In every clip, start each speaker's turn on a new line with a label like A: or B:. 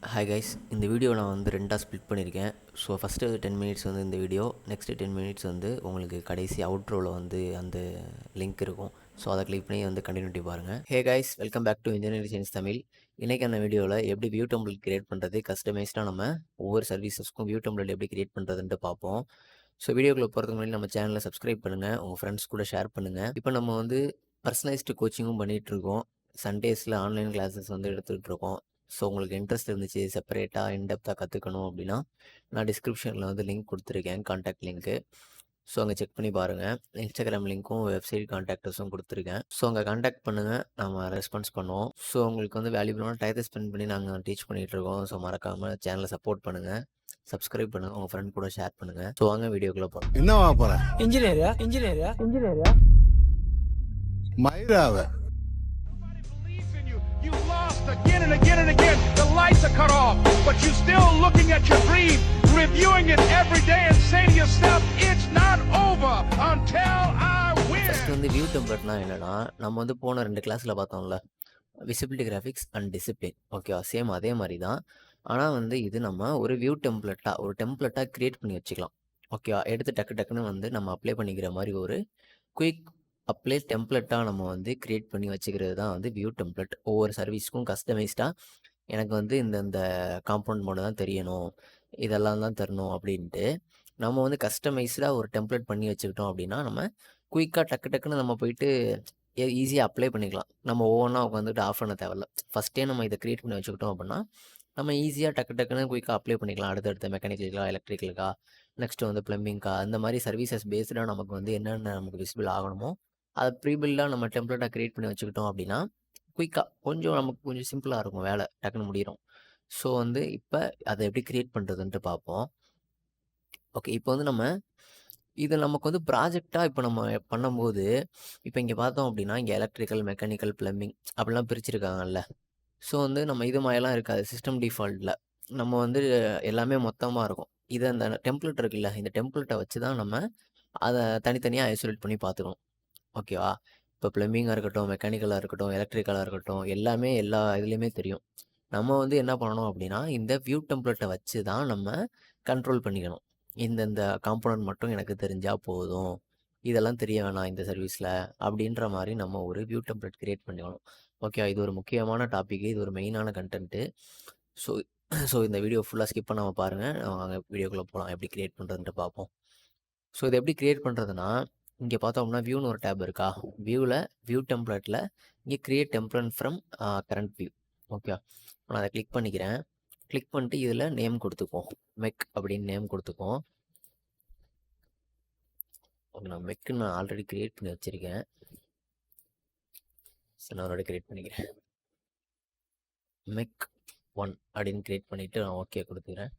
A: Hi guys, இந்த video நான் வந்து ரெண்டாக ஸ்ப்ளிட் பண்ணியிருக்கேன். ஸோ ஃபஸ்ட்டு 10 மினிட்ஸ் வந்து இந்த வீடியோ, நெக்ஸ்ட்டு 10 மினிட்ஸ் வந்து உங்களுக்கு கடைசி அவுட்ரோவில் வந்து அந்த லிங்க் இருக்கும். ஸோ அதை கிளிக் பண்ணி வந்து கண்டினியூட்டி பாருங்கள். Hey guys, welcome back to engineering science Tamil. இன்றைக்கான வீடியோவில் எப்படி வியூ டெம்ப்ளேட் கிரியேட் பண்ணுறது, கஸ்டமைஸ்டாக நம்ம ஒவ்வொரு சர்வீசஸ்க்கும் வியூ டெம்ப்ளேட் எப்படி கிரியேட் பண்ணுறதுன்ட்டு பார்ப்போம். ஸோ வீடியோக்குள்ளே போகிறதுக்கு முன்னாடி நம்ம சேனலை சப்ஸ்கிரைப் பண்ணுங்கள், உங்கள் ஃப்ரெண்ட்ஸ் கூட ஷேர் பண்ணுங்கள். இப்போ நம்ம வந்து பர்சனலைஸ்டு கோச்சிங்கும் பண்ணிகிட்ருக்கோம். சண்டேஸில் ஆன்லைன் கிளாஸஸ் வந்து எடுத்துகிட்டு இருக்கோம். ஸோ உங்களுக்கு இன்ட்ரெஸ்ட் இருந்துச்சு செப்பரேட்டாக இன்டெப்த்தாக கற்றுக்கணும் அப்படின்னா நான் டிஸ்கிரிப்ஷனில் வந்து லிங்க் கொடுத்துருக்கேன், கான்டாக்ட் லிங்க்கு. ஸோ அங்கே செக் பண்ணி பாருங்கள். இன்ஸ்டாகிராம் லிங்க்கும் வெப்சைட் கான்டாக்டர்ஸும் கொடுத்துருக்கேன். ஸோ அங்கே கான்டாக்ட் பண்ணுங்கள், நம்ம ரெஸ்பான்ஸ் பண்ணுவோம். ஸோ உங்களுக்கு வந்து வேல்யூபிளான டயத்தை ஸ்பெண்ட் பண்ணி நாங்கள் டீச் பண்ணிகிட்ருக்கோம். ஸோ மறக்காமல் சேனலை சப்போர்ட் பண்ணுங்கள், சப்ஸ்கிரைப் பண்ணுங்கள், உங்கள் ஃப்ரெண்ட் கூட ஷேர் பண்ணுங்கள். ஸோ வாங்க வீடியோக்குள்ளே போகிறோம்.
B: என்னவா போற
C: இன்ஜினியரியா
B: மயிராவ
D: You lost again and again and again. The lights are cut off, but you're still looking at your dream, reviewing it every day and say to yourself, it's not over until I win.
A: First வந்து view டெம்ப்ளேட்னா என்னென்னா, நம்ம வந்து போன 2 கிளாஸில் பார்த்தோம்ல, visibility graphics and discipline. ஓகேவா, same அதே மாதிரி தான். ஆனால் வந்து இது நம்ம ஒரு வியூ டெம்ப்ளேட்டாக ஒரு டெம்ப்ளேட்டாக க்ரியேட் பண்ணி வச்சுக்கலாம். ஓகேவா, எடுத்து டக்கு டக்குன்னு வந்து நம்ம அப்ளை பண்ணிக்கிற மாதிரி ஒரு குயிக் அப்ளை டெம்ப்ளேட்டாக நம்ம வந்து க்ரியேட் பண்ணி வச்சுக்கிறது தான் வந்து வியூ டெம்ப்ளேட். ஒவ்வொரு சர்வீஸ்க்கும் கஸ்டமைஸ்டாக எனக்கு வந்து இந்த காம்பவுண்ட் மோடு தான் தெரியணும், இதெல்லாம் தான் தரணும் அப்படின்ட்டு நம்ம வந்து கஸ்டமைஸ்டாக ஒரு டெம்ப்ளேட் பண்ணி வச்சுக்கிட்டோம் அப்படின்னா நம்ம குயிக்காக டக்கு டக்குன்னு நம்ம போயிட்டு ஈஸியாக அப்ளை பண்ணிக்கலாம். நம்ம ஒவ்வொன்றா உட்காந்துட்டு ஆஃப் பண்ண தேவையில்ல. ஃபஸ்ட்டே நம்ம இதை க்ரியேட் பண்ணி வச்சுக்கிட்டோம் அப்படின்னா நம்ம ஈஸியாக டக்கு டக்குன்னு குயிக்காக அப்ளை பண்ணிக்கலாம். அடுத்தடுத்த மெக்கானிக்கலுக்கா, எலக்ட்ரிக்கலுக்கா, நெக்ஸ்ட்டு வந்து ப்ளம்பிங்க்கா, அந்த மாதிரி சர்வீசஸ் பேஸ்டாக நமக்கு வந்து என்னென்ன நமக்கு விசிபிள் ஆகணுமோ அதை ப்ரீபில்டாக நம்ம டெம்ப்ளேட்டாக க்ரியேட் பண்ணி வச்சுக்கிட்டோம் அப்படின்னா குயிக்காக கொஞ்சம் நமக்கு கொஞ்சம் சிம்பிளாக இருக்கும், வேலை டக்குன்னு முடியும். ஸோ வந்து இப்போ அதை எப்படி க்ரியேட் பண்ணுறதுன்ட்டு பார்ப்போம். ஓகே, இப்போ வந்து நம்ம இது நமக்கு வந்து ப்ராஜெக்டாக இப்போ நம்ம பண்ணும்போது இப்போ இங்கே பார்த்தோம் அப்படின்னா இங்கே எலக்ட்ரிக்கல், மெக்கானிக்கல், ப்ளம்பிங் அப்படிலாம் பிரிச்சுருக்காங்கல்ல. ஸோ வந்து நம்ம இது மாதிரிலாம் இருக்காது. சிஸ்டம் டிஃபால்ட்டில் நம்ம வந்து எல்லாமே மொத்தமாக இருக்கும். இதை அந்த டெம்ப்ளேட் இருக்குல்ல, இந்த டெம்ப்ளேட்டை வச்சு தான் நம்ம அதை தனித்தனியாக ஐசோலேட் பண்ணி பார்த்துக்கணும். ஓகேவா, இப்போ ப்ளம்பிங்காக இருக்கட்டும், மெக்கானிக்கலாக இருக்கட்டும், எலக்ட்ரிக்கலாக இருக்கட்டும், எல்லாமே எல்லா இதுலேயுமே தெரியும். நம்ம வந்து என்ன பண்ணணும் அப்படின்னா இந்த வியூ டெம்ப்ளேட்டை வச்சு தான் நம்ம கண்ட்ரோல் பண்ணிக்கணும். இந்த காம்போனன்ட் மட்டும் எனக்கு தெரிஞ்சால் போதும், இதெல்லாம் தெரிய வேணாம் இந்த சர்வீஸில் அப்படின்ற மாதிரி நம்ம ஒரு வியூ டெம்ப்ளேட் க்ரியேட் பண்ணிக்கணும். ஓகே, இது ஒரு முக்கியமான டாப்பிக்கு, இது ஒரு மெயினான கண்டென்ட்டு. ஸோ ஸோ இந்த வீடியோ ஃபுல்லாக ஸ்கிப் பண்ணாமல் பாருங்கள். வாங்க வீடியோக்குள்ளே போகலாம், எப்படி க்ரியேட் பண்ணுறதுன்ட்டு பார்ப்போம். ஸோ இதை எப்படி க்ரியேட் பண்ணுறதுனா, இங்கே பார்த்தோம்னா வியூன்னு ஒரு டேப் இருக்கா, வியூவில் வியூ டெம்ப்ளேட்டில் இங்கே create template from current view. Okay, நான் அதை கிளிக் பண்ணிக்கிறேன். கிளிக் பண்ணிட்டு இதில் நேம் கொடுத்துக்குவோம், மெக் அப்படின்னு நேம் கொடுத்துக்குவோம். ஓகே, நான் மெக்கு நான் ஆல்ரெடி க்ரியேட் பண்ணி வச்சுருக்கேன். சரி, நான் ஆல்ரெடி க்ரியேட் பண்ணிக்கிறேன். மெக் 1 அப்படின்னு க்ரியேட் பண்ணிவிட்டு நான் ஓகே கொடுத்துக்கிறேன்.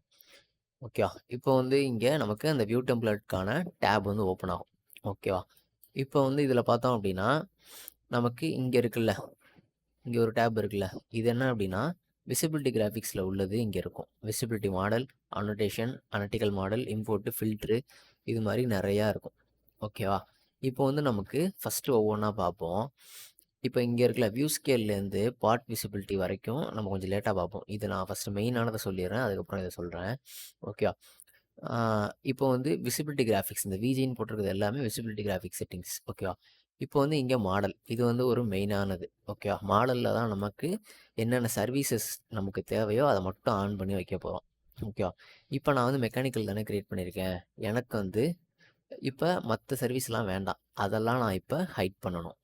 A: ஓகேவா, இப்போ வந்து இங்கே நமக்கு அந்த வியூ டெம்ப்ளேட்கான டேப் வந்து ஓப்பன் ஆகும். ஓகேவா, இப்போ வந்து இதில் பார்த்தோம் அப்படின்னா நமக்கு இங்கே இருக்குல்ல, இங்கே ஒரு டேப் இருக்குல்ல, இது என்ன அப்படின்னா விசிபிலிட்டி கிராஃபிக்ஸில் உள்ளது இங்கே இருக்கும். Visibility model, annotation, analytical model, import, filter, இது மாதிரி நிறையா இருக்கும். ஓகேவா, இப்போ வந்து நமக்கு ஃபஸ்ட்டு ஒவ்வொன்றா பார்ப்போம். இப்போ இங்கே இருக்கல வியூ ஸ்கேல்லேருந்து பார்ட் விசிபிலிட்டி வரைக்கும் நம்ம கொஞ்சம் லேட்டாக பார்ப்போம். இது நான் ஃபஸ்ட்டு மெயினானதை சொல்லிடுறேன், அதுக்கப்புறம் இதை சொல்கிறேன். ஓகேவா, இப்போ வந்து விசிபிலிட்டி கிராஃபிக்ஸ், இந்த விஜின்னு போட்டிருக்கிறது எல்லாமே விசிபிலிட்டி கிராஃபிக்ஸ் செட்டிங்ஸ். ஓகேவா, இப்போ வந்து இங்கே மாடல், இது வந்து ஒரு மெயினானது. ஓகேவா, மாடலில் தான் நமக்கு என்னென்ன சர்வீசஸ் நமக்கு தேவையோ அதை மட்டும் ஆன் பண்ணி வைக்க போகிறோம். ஓகேவா, இப்போ நான் வந்து மெக்கானிக்கல் தானே க்ரியேட் பண்ணியிருக்கேன், எனக்கு வந்து இப்போ மற்ற சர்வீஸ்லாம் வேண்டாம், அதெல்லாம் நான் இப்போ ஹைட் பண்ணணும்.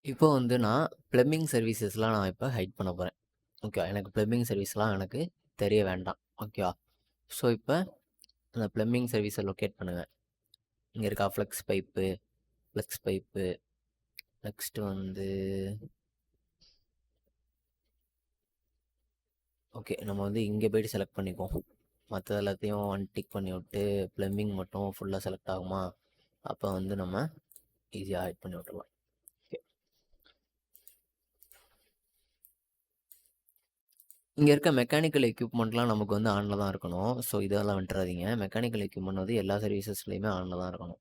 A: இப்போ வந்து நான் ப்ளம்பிங் சர்வீசஸ்லாம் நான் இப்போ ஹைட் பண்ண போகிறேன். ஓகே, எனக்கு ப்ளம்பிங் சர்வீஸ்லாம் எனக்கு தெரிய வேண்டாம். ஓகேவா, ஸோ இப்போ அந்த ப்ளம்பிங் சர்வீஸை லொக்கேட் பண்ணுங்கள். இங்கே இருக்கா ஃப்ளெக்ஸ் பைப்பு, நெக்ஸ்ட்டு வந்து ஓகே, நம்ம வந்து இங்கே போய்ட்டு செலக்ட் பண்ணிக்குவோம். மற்ற எல்லாத்தையும் டிக் பண்ணி விட்டு ப்ளம்பிங் மட்டும் ஃபுல்லாக செலக்ட் ஆகுமா, அப்போ வந்து நம்ம ஈஸியாக ஹைட் பண்ணி விட்டுருலாம். ஓகே, இங்கே இருக்க மெக்கானிக்கல் எக்யூப்மெண்ட்லாம் நமக்கு வந்து ஆனில் தான் இருக்கணும். ஸோ இதெல்லாம் விட்டுறாதீங்க. மெக்கானிக்கல் எக்யூப்மெண்ட் வந்து எல்லா சர்வீசஸ்லேயுமே ஆனில் தான் இருக்கணும்.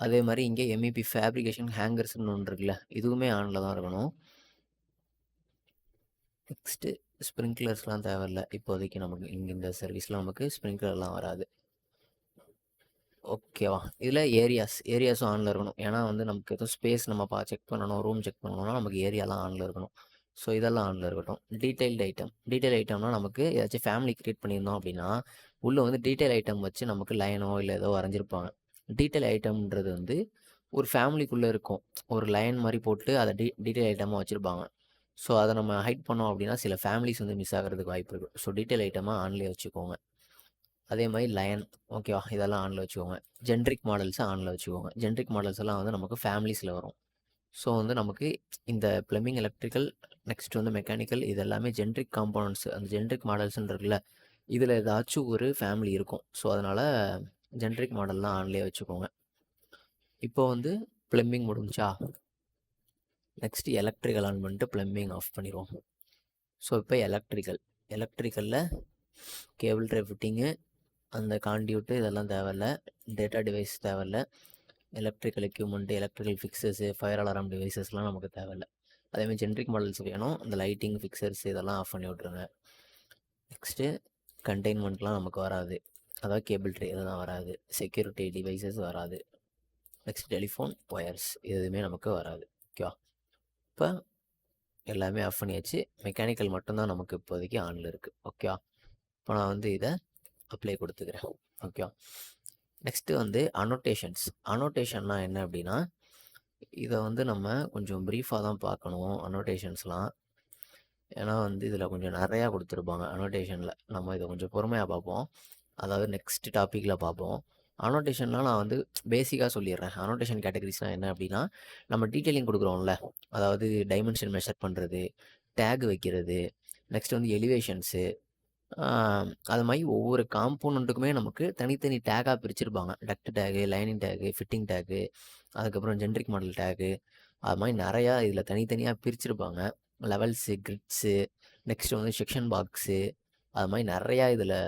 A: அதே மாதிரி இங்கே எம்இபி ஃபேப்ரிகேஷன் ஹேங்கர்ஸ்னு ஒன்று இருக்குல்ல, இதுவுமே ஆனில் தான் இருக்கணும். நெக்ஸ்ட்டு ஸ்ப்ரிங்க்லர்ஸ்லாம் தேவையில்ல. இப்போதைக்கு நமக்கு இங்கே இந்த சர்வீஸில் நமக்கு ஸ்ப்ரிங்க்லர்லாம் வராது. ஓகேவா? இதில் ஏரியாஸும் ஆனில் இருக்கணும். ஏன்னா வந்து நமக்கு எதுவும் ஸ்பேஸ் நம்ம செக் பண்ணணும், ரூம் செக் பண்ணணும்னா நமக்கு ஏரியாலாம் ஆனில் இருக்கணும். ஸோ இதெல்லாம் ஆனில் இருக்கட்டும். டீட்டெயில் ஐட்டம்னா நமக்கு ஏதாச்சும் ஃபேமிலி க்ரியேட் பண்ணியிருந்தோம் அப்படின்னா உள்ளே வந்து டீட்டெயில் ஐட்டம் வச்சு நமக்கு லைனோ இல்லை ஏதோ வரைஞ்சிருப்பாங்க. டீட்டெயில் ஐட்டம்ன்றது வந்து ஒரு ஃபேமிலிக்குள்ளே இருக்கும். ஒரு லைன் மாதிரி போட்டு அதை டீட்டெயில் ஐட்டமாக வச்சுருப்பாங்க. ஸோ அதை நம்ம ஹைட் பண்ணோம் அப்படின்னா சில ஃபேமிலிஸ் வந்து மிஸ் ஆகிறதுக்கு வாய்ப்பு இருக்குது. ஸோ டீட்டெயில் ஐட்டமாக ஆன்லேயே வச்சுக்கோங்க. அதே மாதிரி லயன், ஓகேவா? இதெல்லாம் ஆனில் வச்சுக்கோங்க. ஜென்ரிக் மாடல்ஸை ஆனில் வச்சுக்கோங்க. ஜென்ரிக் மாடல்ஸ் எல்லாம் வந்து நமக்கு ஃபேமிலிஸில் வரும். ஸோ வந்து நமக்கு இந்த ப்ளம்பிங், எலக்ட்ரிக்கல், நெக்ஸ்ட் வந்து மெக்கானிக்கல், இது எல்லாமே ஜென்ரிக் காம்பவுண்ட்ஸ். அந்த ஜென்ரிக் மாடல்ஸ்ன்னு இருக்குல்ல, இதில் ஏதாச்சும் ஒரு ஃபேமிலி இருக்கும். ஸோ அதனால் ஜென்ரிக் மாடல்லாம் ஆன்லேயே வச்சுக்கோங்க. இப்போ வந்து ப்ளம்பிங் முடிஞ்சா நெக்ஸ்ட்டு எலக்ட்ரிக்கல் ஆன் பண்ணிட்டு ப்ளம்பிங் ஆஃப் பண்ணிடுவோம். ஸோ இப்போ எலக்ட்ரிக்கலில் கேபிள் ட்ரை ஃபிட்டிங்கு, அந்த காண்டியூட்டு இதெல்லாம் தேவையில்ல. டேட்டா டிவைஸ் தேவையில்ல. Electrical equipment, electrical fixtures, fire alarm டிவைசஸ்லாம் நமக்கு தேவையில்ல. அதேமாதிரி ஜென்ரிக் மாடல்ஸ் வேணும். இந்த லைட்டிங் ஃபிக்சர்ஸ் இதெல்லாம் ஆஃப் பண்ணி விட்ருங்க. நெக்ஸ்ட்டு கண்டெய்ன்மெண்ட்லாம் நமக்கு வராது. அதாவது கேபிள் ட்ரே இதெல்லாம் வராது. செக்யூரிட்டி டிவைசஸ் வராது. நெக்ஸ்ட் டெலிஃபோன் ஒயர்ஸ் எதுவுமே நமக்கு வராது. ஓகேவா? இப்போ எல்லாமே ஆஃப் பண்ணியாச்சு. மெக்கானிக்கல் மட்டும்தான் நமக்கு இப்போதைக்கு ஆனில் இருக்குது. ஓகேவா? இப்போ நான் வந்து இதை அப்ளை கொடுத்துக்கிறேன். ஓகேவா? நெக்ஸ்ட்டு வந்து அனோட்டேஷன்னா என்ன அப்படின்னா, இதை வந்து நம்ம கொஞ்சம் ப்ரீஃபாக தான் பார்க்கணும் அனோட்டேஷன்ஸ்லாம். ஏன்னா வந்து இதில் கொஞ்சம் நிறையா கொடுத்துருப்பாங்க அனோட்டேஷனில். நம்ம இதை கொஞ்சம் பொறுமையாக பார்ப்போம். அதாவது நெக்ஸ்ட் டாப்பிக்கில் பார்ப்போம். அனோட்டேஷன்லாம் நான் வந்து பேசிக்காக சொல்லிடுறேன். அனோட்டேஷன் கேட்டகரிஸ்லாம் என்ன அப்படின்னா, நம்ம டீட்டெயிலிங் கொடுக்குறோம்ல, அதாவது டைமென்ஷன் மெஷர் பண்ணுறது, டேக் வைக்கிறது, நெக்ஸ்ட் வந்து எலிவேஷன்ஸு, அது மாதிரி ஒவ்வொரு காம்போனண்ட்டுக்குமே நமக்கு தனித்தனி டேக்காக பிரிச்சிருப்பாங்க. Duct tag, lining tag, fitting tag, அதுக்கப்புறம் ஜென்ரிக் மாடல் டேகு, அது மாதிரி நிறையா இதில் தனித்தனியாக பிரிச்சிருப்பாங்க. லெவல்ஸு, கிரிட்ஸு, நெக்ஸ்ட் வந்து செக்ஷன் பாக்ஸு, அது மாதிரி நிறையா இதில்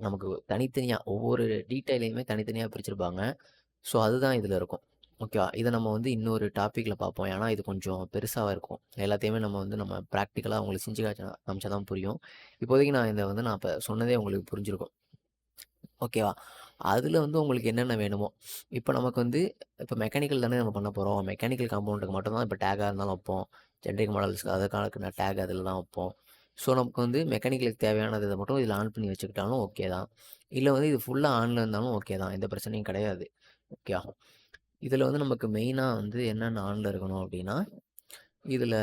A: நமக்கு தனித்தனியாக ஒவ்வொரு டீட்டெயிலையுமே தனித்தனியாக பிரிச்சிருப்பாங்க. ஸோ அதுதான் இதில் இருக்கும். ஓகேவா? இதை நம்ம வந்து இன்னொரு டாப்பிக்கில் பார்ப்போம். ஏன்னா இது கொஞ்சம் பெருசாக இருக்கும். எல்லாத்தையுமே நம்ம ப்ராக்டிக்கலாக உங்களுக்கு செஞ்சு காமிச்சா தான் புரியும். இப்போதைக்கு நான் இதை வந்து நான் இப்போ சொன்னதே உங்களுக்கு புரிஞ்சிருக்கும். ஓகேவா? அதில் வந்து உங்களுக்கு என்னென்ன வேணுமோ, இப்போ நமக்கு வந்து இப்போ மெக்கானிக்கல் தானே நம்ம பண்ண போகிறோம். மெக்கானிக்கல் காம்பவுண்டுக்கு மட்டும் தான் இப்போ டேக்காக இருந்தாலும் வைப்போம். ஜென்ரிக் மாடல்ஸ்க்கு அதுக்கான டேக் அதில் தான் வைப்போம். ஸோ நமக்கு வந்து மெக்கானிக்கலுக்கு தேவையானது இதை மட்டும் இதில் ஆன் பண்ணி வச்சுக்கிட்டாலும் ஓகே தான். இல்லை வந்து இது ஃபுல்லாக ஆனில் இருந்தாலும் ஓகே தான். எந்த பிரச்சனையும் கிடையாது. ஓகே. இதில் வந்து நமக்கு மெயினாக வந்து என்னென்ன ஆனில் இருக்கணும் அப்படின்னா, இதில்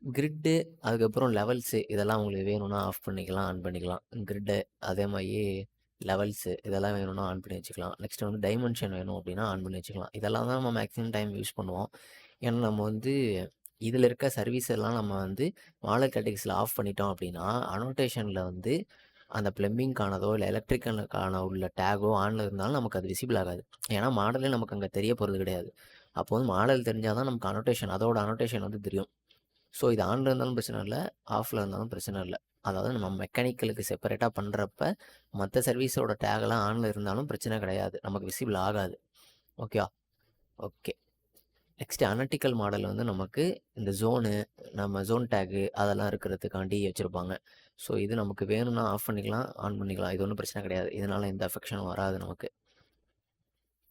A: கிரிட்டு, அதுக்கப்புறம் லெவல்ஸு இதெல்லாம் உங்களுக்கு வேணும்னா ஆஃப் பண்ணிக்கலாம், ஆன் பண்ணிக்கலாம். கிரிட்டு அதே மாதிரி லெவல்ஸு இதெல்லாம் வேணும்னா ஆன் பண்ணி வச்சுக்கலாம். நெக்ஸ்ட்டு வந்து டைமென்ஷன் வேணும் அப்படின்னா ஆன் பண்ணி வச்சுக்கலாம். இதெல்லாம் தான் நம்ம மேக்ஸிமம் டைம் யூஸ் பண்ணுவோம். ஏன்னா நம்ம வந்து இதில் இருக்க சர்வீஸ் எல்லாம் நம்ம வந்து மாடல் கேட்டகரிஸில் ஆஃப் பண்ணிட்டோம் அப்படின்னா, அனோட்டேஷனில் வந்து அந்த ப்ளம்பிங்கானதோ இல்லை எலக்ட்ரிக்கலுக்கான உள்ள டேகோ ஆனில் இருந்தாலும் நமக்கு அது விசிபிள் ஆகாது. ஏன்னா மாடலே நமக்கு அங்கே தெரிய போகிறது கிடையாது. அப்போ வந்து மாடல் தெரிஞ்சால் தான் நமக்கு அதோட அனோட்டேஷன் வந்து தெரியும். ஸோ இது ஆனில் இருந்தாலும் பிரச்சனை இல்லை, ஆஃபில் இருந்தாலும் பிரச்சனை இல்லை. அதாவது நம்ம மெக்கானிக்கலுக்கு செப்பரேட்டாக பண்ணுறப்ப மற்ற சர்வீஸோட டேகெல்லாம் ஆனில் இருந்தாலும் பிரச்சனை கிடையாது. நமக்கு விசிபிள் ஆகாது. ஓகேவா? ஓகே. நெக்ஸ்ட்டு அனலிட்டிக்கல் மாடல் வந்து நமக்கு இந்த நம்ம ஜோன் டேகு அதெல்லாம் இருக்கிறதுக்காண்டி வச்சுருப்பாங்க. ஸோ இது நமக்கு வேணும்னா ஆஃப் பண்ணிக்கலாம், ஆன் பண்ணிக்கலாம். இது ஒன்றும் பிரச்சனை கிடையாது. இதனால் எந்த அஃபெக்ஷனும் வராது நமக்கு.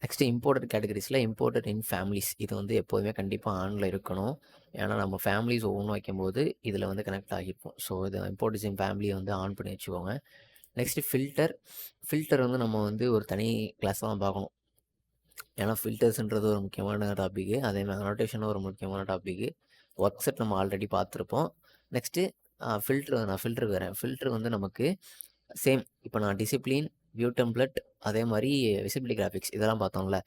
A: நெக்ஸ்ட்டு இம்போர்ட்டட் கேட்டகரிஸில் இம்போர்ட்டட் இன் ஃபேமிலிஸ் இது வந்து எப்போதுமே கண்டிப்பாக ஆனில் இருக்கணும். ஏன்னா நம்ம ஃபேமிலிஸ் ஒவ்வொன்றும் வைக்கும்போது இதில் வந்து கனெக்ட் ஆகியிருப்போம். ஸோ இது இம்போர்ட்டட்ஸ் இன் ஃபேமிலியை வந்து ஆன் பண்ணி வச்சுக்கோங்க. நெக்ஸ்ட்டு ஃபில்டர் வந்து நம்ம வந்து ஒரு தனி கிளாஸ் தான் பார்க்கணும். ஏன்னா ஃபில்டர்ஸ்ன்றது ஒரு முக்கியமான டாப்பிக்கு, அதேமாதிரி அனோட்டேஷனும் ஒரு முக்கியமான டாப்பிக்கு. ஒர்க் செட் நம்ம ஆல்ரெடி பார்த்துருப்போம். நெக்ஸ்ட்டு ஃபில்டருக்கு வரேன். ஃபில்டர் வந்து நமக்கு சேம் இப்போ நான் டிசிப்ளின், வியூ டெம்ப்ளேட், அதே மாதிரி விசிபிலிட்டி கிராஃபிக்ஸ் இதெல்லாம் பார்த்தோம்ல,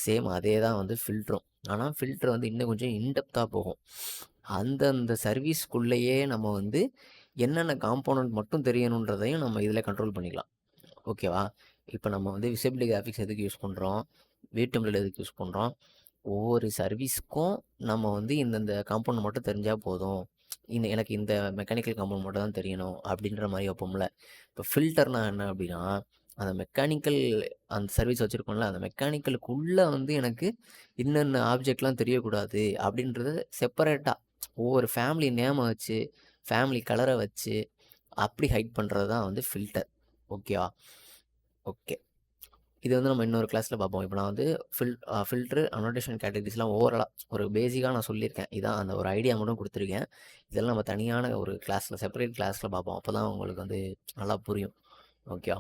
A: சேம் அதே தான் வந்து ஃபில்டரும். ஆனால் ஃபில்டர் வந்து இன்னும் கொஞ்சம் இன்டெப்த்தாக போகும். அந்தந்த சர்வீஸ்க்குள்ளேயே நம்ம வந்து என்னென்ன காம்போனன்ட் மட்டும் தெரியணுன்றதையும் நம்ம இதில் கண்ட்ரோல் பண்ணிக்கலாம். ஓகேவா? இப்போ நம்ம வந்து விசிபிலிட்டி கிராஃபிக்ஸ் எதுக்கு யூஸ் பண்ணுறோம், வியூ டெம்ப்ளேட் எதுக்கு யூஸ் பண்ணுறோம், ஒவ்வொரு சர்வீஸ்க்கும் நம்ம வந்து இந்தந்த காம்பவுண்ட் மட்டும் தெரிஞ்சால் போதும், எனக்கு இந்த மெக்கானிக்கல் காம்பவுண்ட் மட்டும் தான் தெரியணும் அப்படின்ற மாதிரி வைப்போம்ல. இப்போ ஃபில்டர்னா என்ன அப்படின்னா, அந்த மெக்கானிக்கல் அந்த சர்வீஸ் வச்சுருக்கோம்ல, அந்த மெக்கானிக்கலுக்குள்ளே வந்து எனக்கு இன்னென்ன ஆப்ஜெக்ட்லாம் தெரியக்கூடாது அப்படின்றத செப்பரேட்டாக ஒவ்வொரு ஃபேமிலி நேமை வச்சு, ஃபேமிலி கலரை வச்சு, அப்படி ஹைட் பண்ணுறது தான் வந்து ஃபில்டர். ஓகேவா? ஓகே. இது வந்து நம்ம இன்னொரு கிளாஸில் பார்ப்போம். இப்போ நான் வந்து ஃபில்ட்ரு, அனோடேஷன் கேட்டகரிஸ்லாம் ஓவராலாக ஒரு பேசிக்காக நான் சொல்லியிருக்கேன். இதான் அந்த ஒரு ஐடியா மட்டும் கொடுத்துருக்கேன். இதெல்லாம் நம்ம தனியான ஒரு கிளாஸில், செப்பரேட் கிளாஸில் பார்ப்போம். அப்போ தான் உங்களுக்கு வந்து நல்லா புரியும். ஓகேவா?